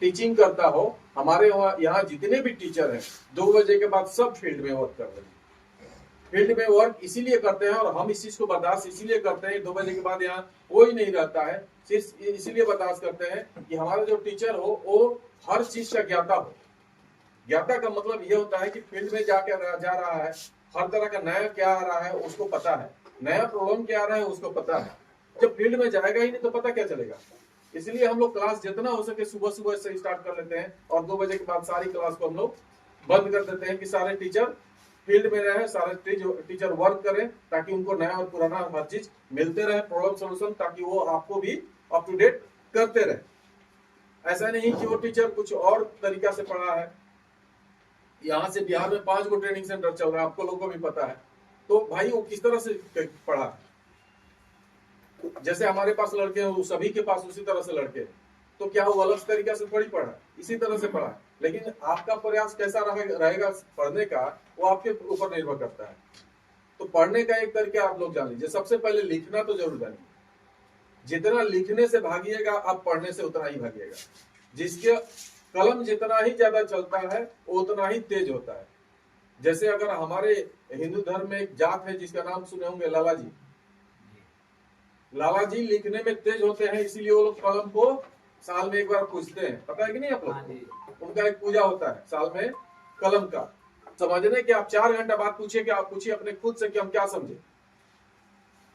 Teaching करता हो, हमारे यहाँ जितने भी टीचर हैं 2 बजे के बाद सब फील्ड में वर्क कर रहे हैं। फील्ड में वर्क इसीलिए करते हैं और हम इस चीज को बर्दाश्त इसीलिए करते हैं, 2 बजे के बाद यहाँ कोई नहीं रहता है, सिर्फ इसीलिए बर्दाश्त करते हैं कि हमारा जो टीचर हो वो हर चीज का ज्ञाता हो। ज्ञाता का मतलब ये होता है कि फील्ड में जाके जा रहा है, हर तरह का नया क्या आ रहा है उसको पता है, नया प्रॉब्लम क्या आ रहा है उसको पता है। जब फील्ड में जाएगा ही नहीं तो पता क्या चलेगा। इसलिए हम लोग क्लास जितना हो सके सुबह सुबह से स्टार्ट कर लेते हैं और 2 बजे के बाद सारी क्लास को हम लोग बंद कर देते हैं कि सारे टीचर फील्ड में रहे, सारे टीचर वर्क करें ताकि उनको नया और पुराना हर चीज मिलते रहे, प्रॉब्लम सोल्यूशन, ताकि वो आपको भी अप टू डेट करते रहे। ऐसा नहीं कि वो टीचर कुछ और तरीका से पढ़ा है। यहाँ से बिहार में 5 गो ट्रेनिंग सेंटर चल रहा है, आपको लोगों को भी पता है। तो भाई वो किस तरह से पढ़ा है, जैसे हमारे पास लड़के हैं सभी के पास उसी तरह से लड़के हैं, तो क्या वो अलग तरीका से थोड़ी पढ़ा, इसी तरह से पढ़ा। लेकिन आपका प्रयास कैसा रहेगा पढ़ने का, वो आपके ऊपर निर्भर करता है। तो पढ़ने का एक तरीका आप लोग जान लीजिए, सबसे पहले लिखना तो जरूर जानिए। जितना लिखने से भागिएगा आप पढ़ने से उतना ही भागिएगा। जिसके कलम जितना ही ज्यादा चलता है वो उतना ही तेज होता है। जैसे अगर हमारे हिंदू धर्म में एक जात है जिसका नाम सुने होंगे लाला जी। लाला जी लिखने में तेज होते हैं, इसीलिए वो लोग कलम को साल में एक बार पूछते हैं, पता है कि नहीं आप लोग? उनका एक पूजा होता है साल में कलम का। समझने कि आप 4 घंटा बाद पूछिए कि आप पूछिए अपने खुद से कि हम क्या समझे।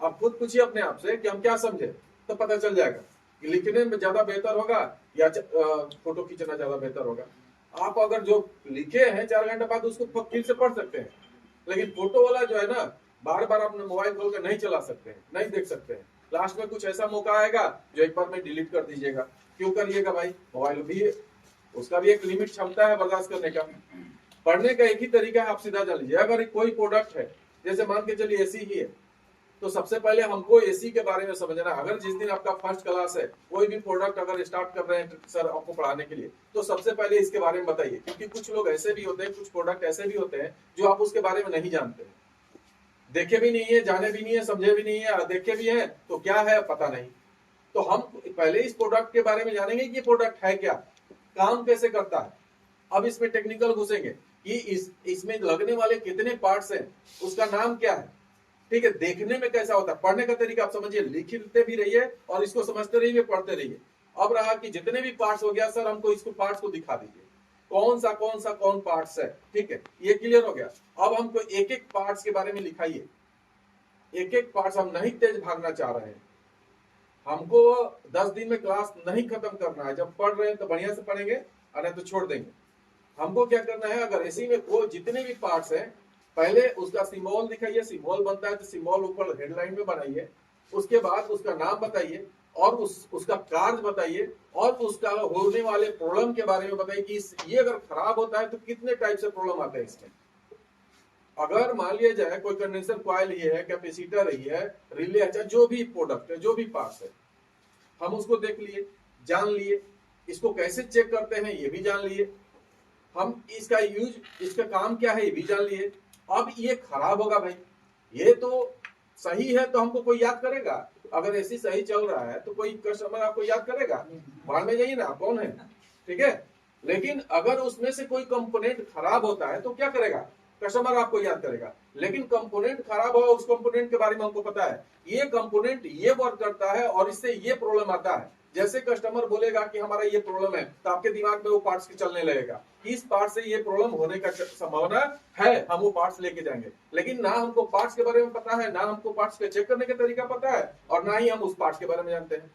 आप खुद पूछिए अपने आप से कि हम क्या समझे, तो पता चल जाएगा कि लिखने में ज्यादा बेहतर होगा या फोटो खींचना ज्यादा बेहतर होगा। आप अगर जो लिखे हैं 4 घंटे बाद उसको फिर से पढ़ सकते हैं, लेकिन फोटो वाला जो है ना बार बार अपने मोबाइल खोल कर नहीं चला सकते हैं, नहीं देख सकते हैं। लास्ट में कुछ ऐसा मौका आएगा जो एक बार में डिलीट कर दीजिएगा। क्यों करिएगा भाई, मोबाइल भी उसका भी एक लिमिट क्षमता है बर्दाश्त करने का। पढ़ने का एक ही तरीका है, आप सीधा जान लीजिए। अगर कोई प्रोडक्ट है, जैसे मान के चलिए एसी ही है, तो सबसे पहले हमको एसी के बारे में समझना है। अगर जिस दिन आपका फर्स्ट क्लास है, कोई भी प्रोडक्ट अगर स्टार्ट कर रहे हैं सर आपको पढ़ाने के लिए, तो सबसे पहले इसके बारे में बताइए। क्योंकि कुछ लोग ऐसे भी होते हैं, कुछ प्रोडक्ट ऐसे भी होते हैं जो आप उसके बारे में नहीं जानते, देखे भी नहीं है, जाने भी नहीं है, समझे भी नहीं है, देखे भी है तो क्या है पता नहीं। तो हम पहले इस प्रोडक्ट के बारे में जानेंगे कि ये प्रोडक्ट है क्या, काम कैसे करता है। अब इसमें टेक्निकल घुसेंगे कि इसमें लगने वाले कितने पार्ट्स हैं, उसका नाम क्या है, ठीक है। देखने में कैसा होता है, पढ़ने का तरीका आप समझिए, लिखते भी रहिए और इसको समझते रहिए, पढ़ते रहिए। अब रहा कि जितने भी पार्ट्स हो गया, सर हमको इसको पार्ट्स को दिखा दीजिए, कौन पार्ट्स है, ठीक है, ये क्लियर हो गया। अब हमको एक एक पार्ट्स के बारे में लिखाइए, एक एक पार्ट्स। हम नहीं तेज भागना चाह रहे हैं, हमको 10 दिन में क्लास नहीं खत्म करना है। जब पढ़ रहे हैं तो बढ़िया से पढ़ेंगे और नहीं तो छोड़ देंगे। हमको क्या करना है, अगर इसी में वो जितने भी पार्ट्स हैं, पहले उसका सिंबल दिखाइए, सिंबल बनता है तो सिंबल ऊपर हेडलाइन में बनाइए, उसके बाद उसका नाम बताइए और उसका कार्य बताइए और उसका होने वाले प्रॉब्लम के बारे में बताइए कि ये अगर खराब होता है तो कितने टाइप से प्रॉब्लम आते हैं इसमें। अगर मान लिया जाए कोई कंडेंसर कॉइल ही है, कैपेसिटर ही है, रिले है, जो भी प्रोडक्ट है, जो भी पार्ट्स है, हम उसको देख लिए, जान लिए, इसको कैसे चेक करते हैं ये भी जान लिए, हम इसका यूज, इसका काम क्या है ये भी जान लिए। अब ये खराब होगा भाई, ये तो सही है तो हमको कोई याद करेगा? अगर ऐसी सही चल रहा है तो कोई कस्टमर आपको याद करेगा? बाहर में जाइए ना, कौन है, ठीक है। लेकिन अगर उसमें से कोई कंपोनेंट खराब होता है तो क्या करेगा? कस्टमर आपको याद करेगा। लेकिन कंपोनेंट खराब हो, उस कंपोनेंट के बारे में हमको पता है, ये कंपोनेंट ये वर्क करता है और इससे ये प्रॉब्लम आता है। जैसे कस्टमर बोलेगा कि हमारा ये प्रॉब्लम है, तो आपके दिमाग में वो पार्ट्स के चलने लगेगा, इस पार्ट से ये प्रॉब्लम होने का संभावना है, हम वो पार्ट्स लेके जाएंगे। लेकिन ना हमको पार्ट्स के बारे में पता है, ना हमको पार्ट्स के चेक करने का तरीका पता है, और ना ही हम उस पार्ट्स के बारे में जानते हैं।